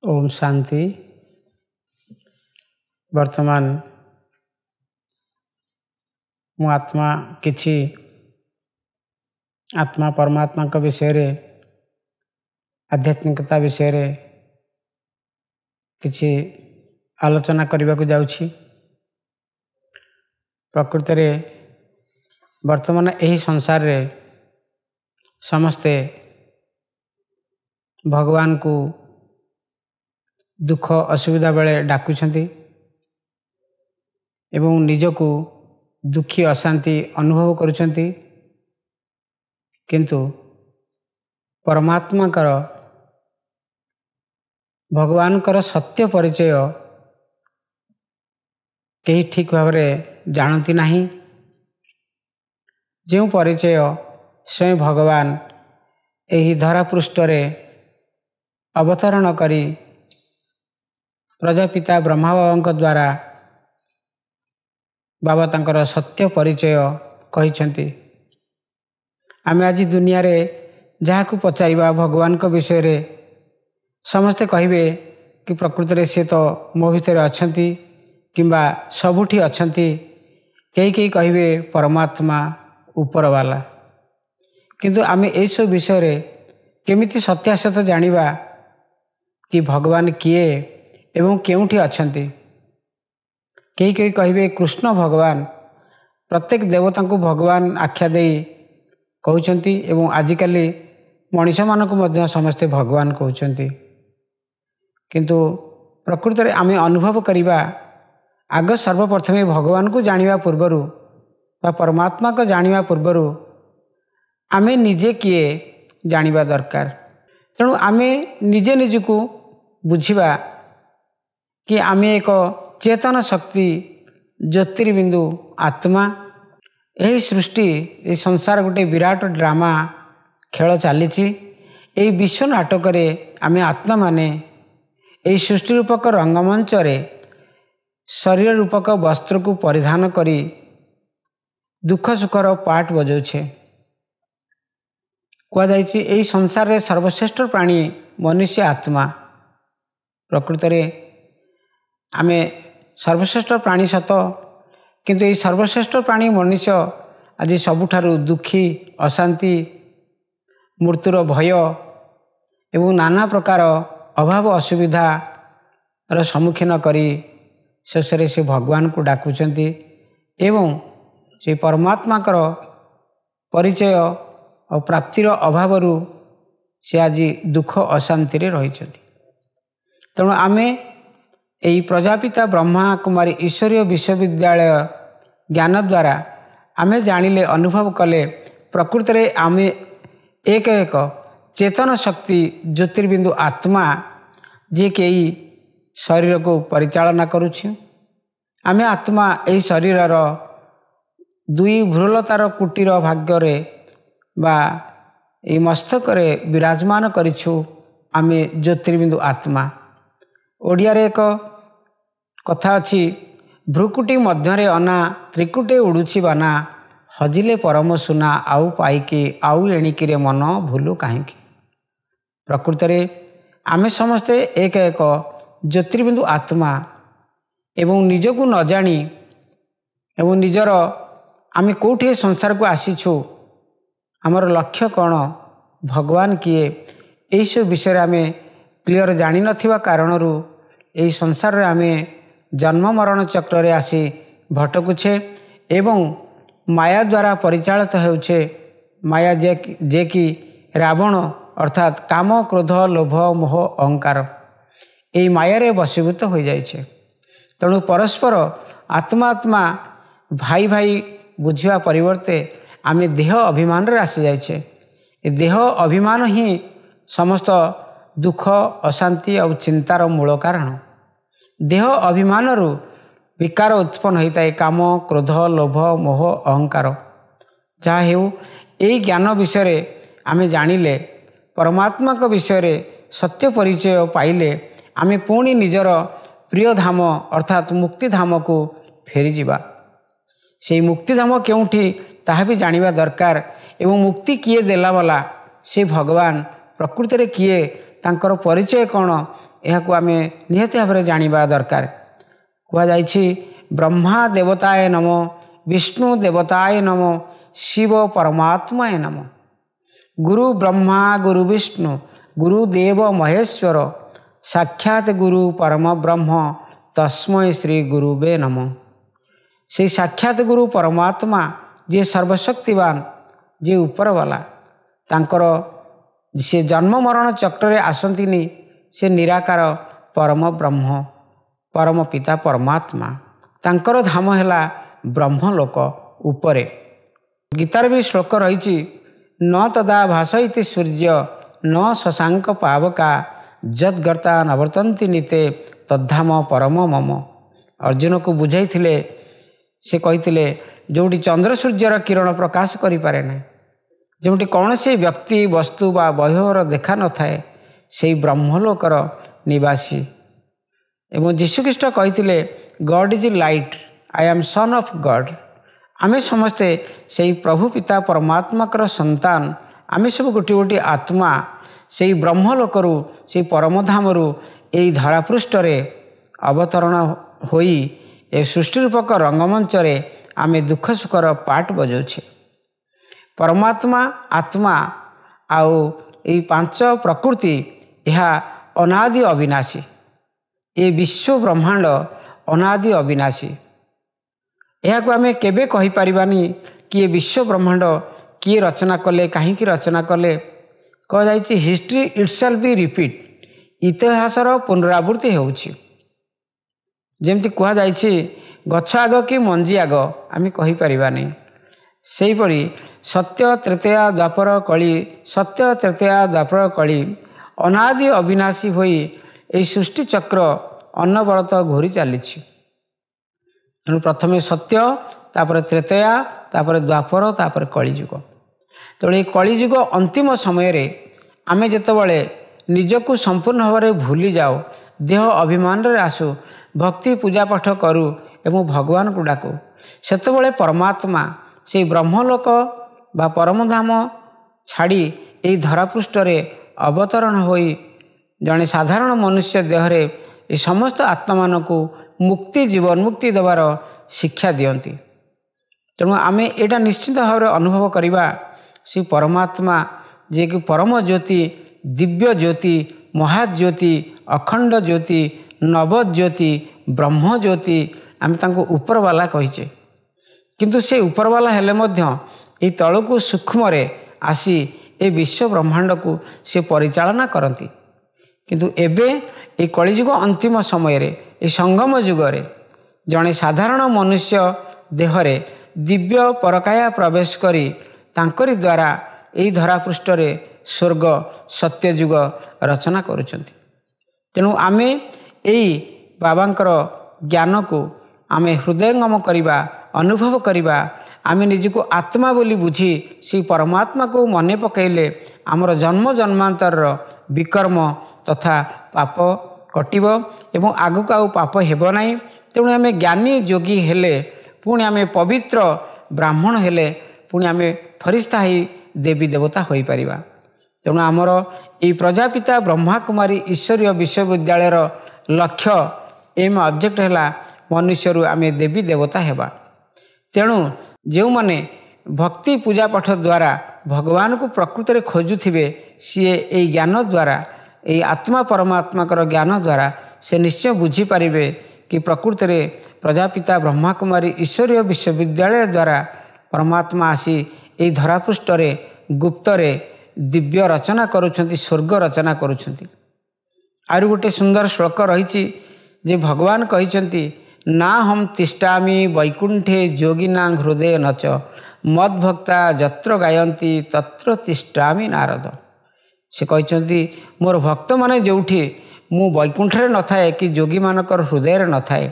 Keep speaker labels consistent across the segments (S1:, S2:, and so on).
S1: ओम शांति। वर्तमान मु आत्मा किछि आत्मा परमात्मा का विषय रे आध्यात्मिकता विषय रे किछि आलोचना करबा को जाउछि। प्रकृति रे वर्तमान एही संसार रे समस्ते भगवान को दुख असुविधा बेले डाकुछंती एवं निजको दुखी अशांति अनुभव करुछंती, किंतु परमात्मा कर भगवान कर सत्य परिचय कहीं ठीक भाव जानती नहीं। जो परिचय स्वयं भगवान एही धरा पृष्ठ रे अवतरण करी प्रजापिता ब्रह्मा बाबा द्वारा बाबा तांकर सत्य परिचय कहिछंती। आमे आज दुनिया रे जहाँ को पचारिबा भगवान को विषय रे समस्ते कहिबे कि प्रकृति रे से तो मो भितर अछंती किंबा सबुठी अछंती, कई कई कहिबे परमात्मा ऊपर वाला। किंतु आमे ए सब विषय रे केमिति सत्यासत जानिबा कि भगवान किए एवं केउठी अछंती। कई कई कहिबे कृष्ण भगवान, प्रत्येक देवता को भगवान आख्या दे कहउछंती एवं आजिकल मनीष मानक मध्य समस्ते भगवान कहउछंती। किंतु प्रकृति रे आमे अनुभव करिबा आग सर्वप्रथमे भगवान को जानिबा पूर्वरु बा परमात्मा को जानिबा पूर्वरु आमे निजे किए जानिबा दरकार। तेणु आमे निजे निजको बुझिबा कि आमे एक चेतन शक्ति ज्योतिर्बिंदु आत्मा। यही सृष्टि ये संसार गोटे विराट ड्रामा खेल चली। यही विश्व नाटक रे आमे आत्मा माने यही सृष्टि रूपक रंगमंच रे शरीर रूपक वस्त्र को परिधान करी दुख सुखर पाठ बजाउछे। कह जाइछि यही संसार रे सर्वश्रेष्ठ प्राणी मनुष्य आत्मा। प्रकृति रे आमे सर्वश्रेष्ठ प्राणी सत, किंतु ये सर्वश्रेष्ठ प्राणी मनुष्य आज सबुठारु दुखी अशांति मृत्युर भय एवं नाना प्रकार अभाव असुविधा र सम्मुखीन करी शेषरे से भगवान को डाकुचंती एवं से परमात्मा कर परिचय और प्राप्तिर अभावरु से आज दुख अशांति रे रहिछंती। तेणु आमे यही प्रजापिता ब्रह्मा कुमारी ईश्वरीय विश्वविद्यालय ज्ञान द्वारा आमे जानिले अनुभव कले प्रकृति रे आमे एक एक चेतन शक्ति ज्योतिर्बिंदु आत्मा जे के शरीर को परिचालना करुछि। आमे आत्मा यही शरीरर दुई भ्रूलतार कुटीर भाग्य रे बा ये मस्तक रे विराजमान करिछु। आमे ज्योतिर्बिंदु आत्मा। ओडिया रे एक कथा अछि, भ्रुकुटी मध्यरे अना त्रिकुटे उड़ुछि बाना, हजिले परम सुना आउ पाइकी आउ एणिकी रे मन भूलु काहेकी। प्रकृति रे आमे समस्ते एक एक ज्योतिर्बिंदु आत्मा एवं निजको न जानी एवं निजर आमे कोठे संसार को आसीछु, हमर लक्ष्य कौन, भगवान किए, एई सब विषय आमे क्लियर जानी नथिबा कारणरू एई संसार रे आमे जन्म मरण चक्र रे आसी भटकुछे एवं माया द्वारा परिचालित होउछे। माया जे कि रावण अर्थात काम क्रोध लोभ मोह अहंकार एई माया रे वशीभूत हो जाइछे। तेणु परस्पर आत्मा आत्मा भाई भाई बुझिवा परिवर्ते आमे देह अभिमान रे आसी जाइछे। ए देह अभिमान ही समस्त दुख अशांति और चिंतार मूल कारण। देह अभिमान रु विकार उत्पन्न होता है, काम क्रोध लोभ मोह अहंकार। जहाँ हेउ यही ज्ञान विषय रे आमे जानिले परमात्मा का विषय रे सत्य परिचय पाइले आमे पुणी निजर प्रिय धाम अर्थात मुक्ति धाम को फेरी जिबा। से मुक्ति धाम केउठी ताहा भी जानिबा दरकार एवं मुक्ति किए देला वाला से भगवान प्रकृति रे किए तांकर परिचय कौन ଏହାକୁ ଆମେ ନିହାତି ଭାବରେ ଜାଣିବା ଦରକାର। କୁହାଯାଇଛି ବ୍ରହ୍ମା ଦେବତାୟ ନମ, ବିଷ୍ଣୁ ଦେବତାୟ ନମ, ଶିବ ପରମାତ୍ମାୟ ନମ। ଗୁରୁ ବ୍ରହ୍ମା ଗୁରୁ ବିଷ୍ଣୁ ଗୁରୁଦେବ ମହେଶ୍ୱର, ସାକ୍ଷାତ ଗୁରୁ ପରମ ବ୍ରହ୍ମ, ତସ୍ମୈ ଶ୍ରୀ ଗୁରୁବେ ନମ। ସେହି ସାକ୍ଷାତ ଗୁରୁ ପରମାତ୍ମା ଯିଏ ସର୍ବଶକ୍ତିବାନ, ଯିଏ ଉପରବାଲା, ତାଙ୍କର ସେ ଜନ୍ମ ମରଣ ଚକ୍ରରେ ଆସନ୍ତିନି। ସେ ନିରାକାର ପରମ ବ୍ରହ୍ମ, ପରମ ପିତା ପରମାତ୍ମା। ତାଙ୍କର ଧାମ ହେଲା ବ୍ରହ୍ମଲୋକ ଉପରେ। ଗୀତାରେ ବି ଶ୍ଲୋକ ରହିଛି, ନ ତଦା ଭାସଇତି ସୂର୍ଯ୍ୟ ନ ଶଶାଙ୍କ ପାବକା, ଯଦ୍ଗର୍ତ୍ତା ନବର୍ତ୍ତନ୍ତି ନିତେ ତଦ୍ଧାମ ପରମ ମମ। ଅର୍ଜୁନକୁ ବୁଝାଇଥିଲେ, ସେ କହିଥିଲେ ଯେଉଁଠି ଚନ୍ଦ୍ର ସୂର୍ଯ୍ୟର କିରଣ ପ୍ରକାଶ କରିପାରେ ନାହିଁ, ଯେଉଁଠି କୌଣସି ବ୍ୟକ୍ତି ବସ୍ତୁ ବା ବୈଭବର ଦେଖା ନଥାଏ, ସେହି ବ୍ରହ୍ମଲୋକର ନିବାସୀ। ଏବଂ ଯୀଶୁଖ୍ରୀଷ୍ଟ କହିଥିଲେ God is light, I am son of God. ଆମେ ସମସ୍ତେ ସେହି ପ୍ରଭୁ ପିତା ପରମାତ୍ମାଙ୍କର ସନ୍ତାନ। ଆମେ ସବୁ ଗୋଟିଏ ଗୋଟିଏ ଆତ୍ମା। ସେହି ବ୍ରହ୍ମଲୋକରୁ, ସେହି ପରମଧାମରୁ ଏହି ଧରାପୃଷ୍ଠରେ ଅବତରଣ ହୋଇ ଏ ସୃଷ୍ଟିରୂପକ ରଙ୍ଗମଞ୍ଚରେ ଆମେ ଦୁଃଖ ସୁଖର ପାର୍ଟ ବଜାଉଛେ। ପରମାତ୍ମା, ଆତ୍ମା ଆଉ ଏହି ପାଞ୍ଚ ପ୍ରକୃତି, ଏହା ଅନାଦି ଅବିନାଶୀ। ଏ ବିଶ୍ୱ ବ୍ରହ୍ମାଣ୍ଡ ଅନାଦି ଅବିନାଶୀ। ଏହାକୁ ଆମେ କେବେ କହିପାରିବାନି କି ଏ ବିଶ୍ୱ ବ୍ରହ୍ମାଣ୍ଡ କିଏ ରଚନା କଲେ, କାହିଁକି ରଚନା କଲେ। କୁହାଯାଇଛି ହିଷ୍ଟ୍ରି ଇଟସେଲ୍ଫ ବି ରିପିଟ୍, ଇତିହାସର ପୁନରାବୃତ୍ତି ହେଉଛି। ଯେମିତି କୁହାଯାଇଛି ଗଛ ଆଗ କି ମଞ୍ଜି ଆଗ ଆମେ କହିପାରିବାନି। ସେହିପରି ସତ୍ୟ ତ୍ରେତୟା ଦ୍ୱାପର କଳି, ସତ୍ୟ ତ୍ରେତୟା ଦ୍ୱାପର କଳି ଅନାଦି ଅବିନାଶୀ ହୋଇ ଏହି ସୃଷ୍ଟିଚକ୍ର ଅନବରତ ଘୂରି ଚାଲିଛି। ତେଣୁ ପ୍ରଥମେ ସତ୍ୟ, ତାପରେ ତ୍ରେତୟା, ତାପରେ ଦ୍ୱାପର, ତାପରେ କଳିଯୁଗ। ତେଣୁ ଏହି କଳିଯୁଗ ଅନ୍ତିମ ସମୟରେ ଆମେ ଯେତେବେଳେ ନିଜକୁ ସମ୍ପୂର୍ଣ୍ଣ ଭାବରେ ଭୁଲି ଯାଉ, ଦେହ ଅଭିମାନରେ ଆସୁ, ଭକ୍ତି ପୂଜାପାଠ କରୁ ଏବଂ ଭଗବାନଙ୍କୁ ଡାକୁ, ସେତେବେଳେ ପରମାତ୍ମା ସେହି ବ୍ରହ୍ମଲୋକ ବା ପରମଧାମ ଛାଡ଼ି ଏହି ଧରାପୃଷ୍ଠରେ ଅବତରଣ ହୋଇ ଜଣେ ସାଧାରଣ ମନୁଷ୍ୟ ଦେହରେ ଏ ସମସ୍ତ ଆତ୍ମାମାନଙ୍କୁ ମୁକ୍ତି, ଜୀବନ୍ମୁକ୍ତି ଦେବାର ଶିକ୍ଷା ଦିଅନ୍ତି। ତେଣୁ ଆମେ ଏଇଟା ନିଶ୍ଚିତ ଭାବରେ ଅନୁଭବ କରିବା, ସେ ପରମାତ୍ମା ଯିଏକି ପରମ ଜ୍ୟୋତି, ଦିବ୍ୟ ଜ୍ୟୋତି, ମହାଜ୍ୟୋତି, ଅଖଣ୍ଡ ଜ୍ୟୋତି, ନବଜ୍ୟୋତି, ବ୍ରହ୍ମଜ୍ୟୋତି, ଆମେ ତାଙ୍କୁ ଉପରବାଲା କହିଛେ। କିନ୍ତୁ ସେ ଉପରବାଲା ହେଲେ ମଧ୍ୟ ଏହି ତଳକୁ ସୂକ୍ଷ୍ମରେ ଆସି ଏ ବିଶ୍ୱ ବ୍ରହ୍ମାଣ୍ଡକୁ ସେ ପରିଚାଳନା କରନ୍ତି। କିନ୍ତୁ ଏବେ ଏହି କଳିଯୁଗ ଅନ୍ତିମ ସମୟରେ, ଏ ସଙ୍ଗମ ଯୁଗରେ ଜଣେ ସାଧାରଣ ମନୁଷ୍ୟ ଦେହରେ ଦିବ୍ୟ ପରକାୟା ପ୍ରବେଶ କରି ତାଙ୍କରି ଦ୍ୱାରା ଏହି ଧରାପୃଷ୍ଠରେ ସ୍ୱର୍ଗ ସତ୍ୟଯୁଗ ରଚନା କରୁଛନ୍ତି। ତେଣୁ ଆମେ ଏହି ବାବାଙ୍କର ଜ୍ଞାନକୁ ଆମେ ହୃଦୟଙ୍ଗମ କରିବା, ଅନୁଭବ କରିବା। ଆମେ ନିଜକୁ ଆତ୍ମା ବୋଲି ବୁଝି ସେହି ପରମାତ୍ମାକୁ ମନେ ପକାଇଲେ ଆମର ଜନ୍ମ ଜନ୍ମାନ୍ତରର ବିକର୍ମ ତଥା ପାପ କଟିବ ଏବଂ ଆଗକୁ ଆଉ ପାପ ହେବ ନାହିଁ। ତେଣୁ ଆମେ ଜ୍ଞାନୀ ଯୋଗୀ ହେଲେ, ପୁଣି ଆମେ ପବିତ୍ର ବ୍ରାହ୍ମଣ ହେଲେ, ପୁଣି ଆମେ ଫରିସ୍ତା ହୋଇ ଦେବୀ ଦେବତା ହୋଇପାରିବା। ତେଣୁ ଆମର ଏହି ପ୍ରଜାପିତା ବ୍ରହ୍ମାକୁମାରୀ ଈଶ୍ୱରୀୟ ବିଶ୍ୱବିଦ୍ୟାଳୟର ଲକ୍ଷ୍ୟ, ଏମ୍ ଅବଜେକ୍ଟ ହେଲା ମନୁଷ୍ୟରୁ ଆମେ ଦେବୀ ଦେବତା ହେବା। ତେଣୁ ଯେଉଁମାନେ ଭକ୍ତି ପୂଜାପାଠ ଦ୍ୱାରା ଭଗବାନଙ୍କୁ ପ୍ରକୃତରେ ଖୋଜୁଥିବେ, ସିଏ ଏହି ଜ୍ଞାନ ଦ୍ୱାରା, ଏହି ଆତ୍ମା ପରମାତ୍ମାଙ୍କର ଜ୍ଞାନ ଦ୍ୱାରା ସେ ନିଶ୍ଚୟ ବୁଝିପାରିବେ କି ପ୍ରକୃତରେ ପ୍ରଜାପିତା ବ୍ରହ୍ମାକୁମାରୀ ଈଶ୍ୱରୀୟ ବିଶ୍ୱବିଦ୍ୟାଳୟ ଦ୍ୱାରା ପରମାତ୍ମା ଆସି ଏହି ଧରାପୃଷ୍ଠରେ ଗୁପ୍ତରେ ଦିବ୍ୟ ରଚନା କରୁଛନ୍ତି, ସ୍ୱର୍ଗ ରଚନା କରୁଛନ୍ତି। ଆହୁରି ଗୋଟେ ସୁନ୍ଦର ଶ୍ଲୋକ ରହିଛି ଯେ ଭଗବାନ କହିଛନ୍ତି, ନା ହମ୍ ତିଷ୍ଠାମି ବୈକୁଣ୍ଠେ ଯୋଗିନାଂ ହୃଦୟ ନଚ, ମଦ୍ଭକ୍ତା ଯତ୍ର ଗାୟନ୍ତି ତତ୍ର ତିଷ୍ଠାମି ନାରଦ। ସେ କହିଛନ୍ତି ମୋର ଭକ୍ତମାନେ ଯେଉଁଠି, ମୁଁ ବୈକୁଣ୍ଠରେ ନଥାଏ କି ଯୋଗୀମାନଙ୍କର ହୃଦୟରେ ନଥାଏ।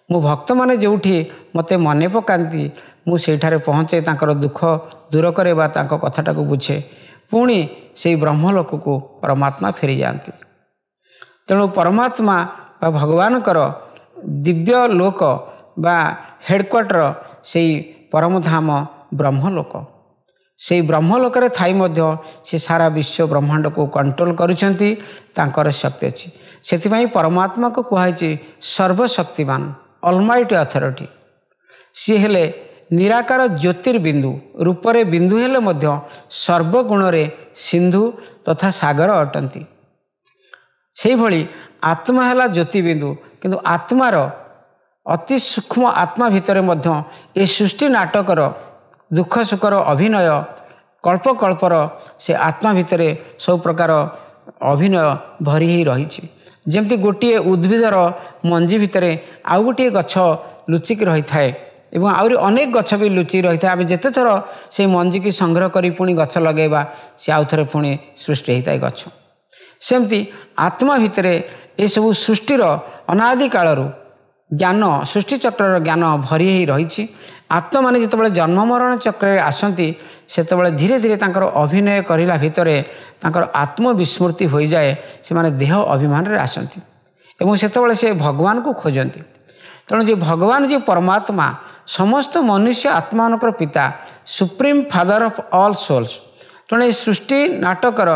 S1: ମୋ ଭକ୍ତମାନେ ଯେଉଁଠି ମୋତେ ମନେ ପକାନ୍ତି, ମୁଁ ସେଇଠାରେ ପହଞ୍ଚେ, ତାଙ୍କର ଦୁଃଖ ଦୂର କରେ ବା ତାଙ୍କ କଥାଟାକୁ ବୁଝେ। ପୁଣି ସେହି ବ୍ରହ୍ମଲୋକକୁ ପରମାତ୍ମା ଫେରିଯାଆନ୍ତି। ତେଣୁ ପରମାତ୍ମା ବା ଭଗବାନଙ୍କର ଦିବ୍ୟ ଲୋକ ବା ହେଡ଼କ୍ୱାର୍ଟର ସେଇ ପରମଧାମ ବ୍ରହ୍ମଲୋକ। ସେଇ ବ୍ରହ୍ମଲୋକରେ ଥାଇ ମଧ୍ୟ ସେ ସାରା ବିଶ୍ୱ ବ୍ରହ୍ମାଣ୍ଡକୁ କଣ୍ଟ୍ରୋଲ କରୁଛନ୍ତି, ତାଙ୍କର ଶକ୍ତି ଅଛି। से परमात्मा को कहुई सर्वशक्तिमान अलमाइटी अथॉरिटी। सी हेले निराकार ज्योतिर्बिंदु रूपरे बिंदु हेले मध्य सर्वगुणरे सिंधु तथा सागर अटंती। से भली आत्मा है ज्योतिबिंदु किंतु आत्मार अति सूक्ष्म आत्मा भितर मध्य ए सृष्टि नाटकर दुख सुखर अभिनय कल्प कल्पर से आत्मा भितर सब प्रकार अभिनय भरी ही रही। जमती गोटे उद्भिदर मंजी भितर आउ गोटे गछ लुचिक रही थाए एवं आउरी अनेक गछ भी लुचि रही था। आम जिते थर से मंजी की संग्रह करी पुणी गछ लगेबा से आउ थे पुणी सृष्टि होता है गछ। सेमती आत्मा भितर ये सब सृष्टिर अनादि कालरू ज्ञान सृष्टि चक्र ज्ञान भरी ही रही। आत्मा माने जिते जन्म मरण चक्र आसती से धीरे धीरे तांकर अभिनय करला भितर तांकर आत्मविस्मृति हो जाए से माने देह अभिमान रे आसती एवं से भगवान को खोजती। तेणु जो भगवान जी परमात्मा समस्त मनुष्य आत्मा पिता supreme father of all souls. तेणु सृष्टि नाटकर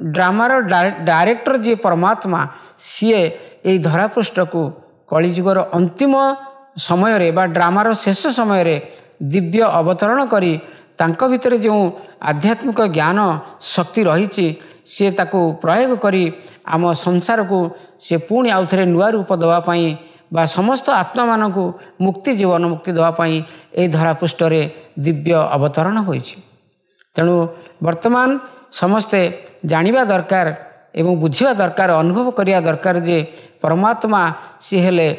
S1: ड्रामार डायरेक्टर जी परमात्मा सीए यही धरापृष्ठ को कलिजुगर अंतिम समय रे बा ड्रामार शेष समय रे दिव्य अवतरण करी तांको भितर जो आध्यात्मिक ज्ञान शक्ति रही सी ताकू प्रयोग करी आम संसार को सी पुणी आउ थे नुआ रूप देवाई बा समस्त आत्मा मानक मुक्ति जीवन मुक्ति देवाई यही धरापृष्ठ रे दिव्य अवतरण होइछि। तेणु वर्तमान समस्ते जानिबा दरकार एवं बुझिबा दरकार अनुभव करिया दरकार जे परमात्मा सी हेले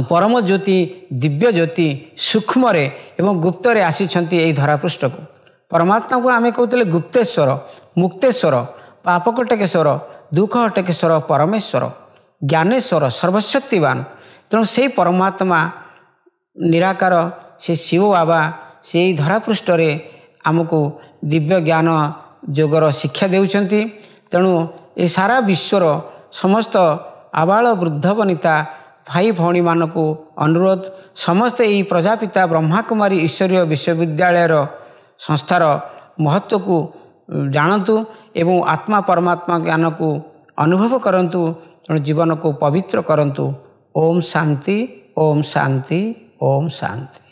S1: परम ज्योति दिव्य ज्योति सूक्ष्म रे एवं गुप्त रे आसीछंती एही धरापृष्ठ को। परमात्मा को आमे कहते गुप्तेश्वर मुक्तेश्वर पापकटेश्वर दुख हटेश्वर परमेश्वर ज्ञानेश्वर सर्वशक्तिवान। तेणु से परमात्मा निराकार से शिव बाबा से धरापृष्ठ रे आमको दिव्य ज्ञान जोगर शिक्षा देउछंती। तेणु ये सारा विश्वर समस्त आबाल वृद्ध वनिता भाई भौणी मानक अनुरोध समस्ते यही प्रजापिता ब्रह्माकुमारी ईश्वरीय विश्वविद्यालय संस्थार महत्व को जानतु एवं आत्मा परमात्मा ज्ञान को अनुभव करंतु। तेणु जीवन को पवित्र करंतु। ओम शांति ओम शांति ओम शांति।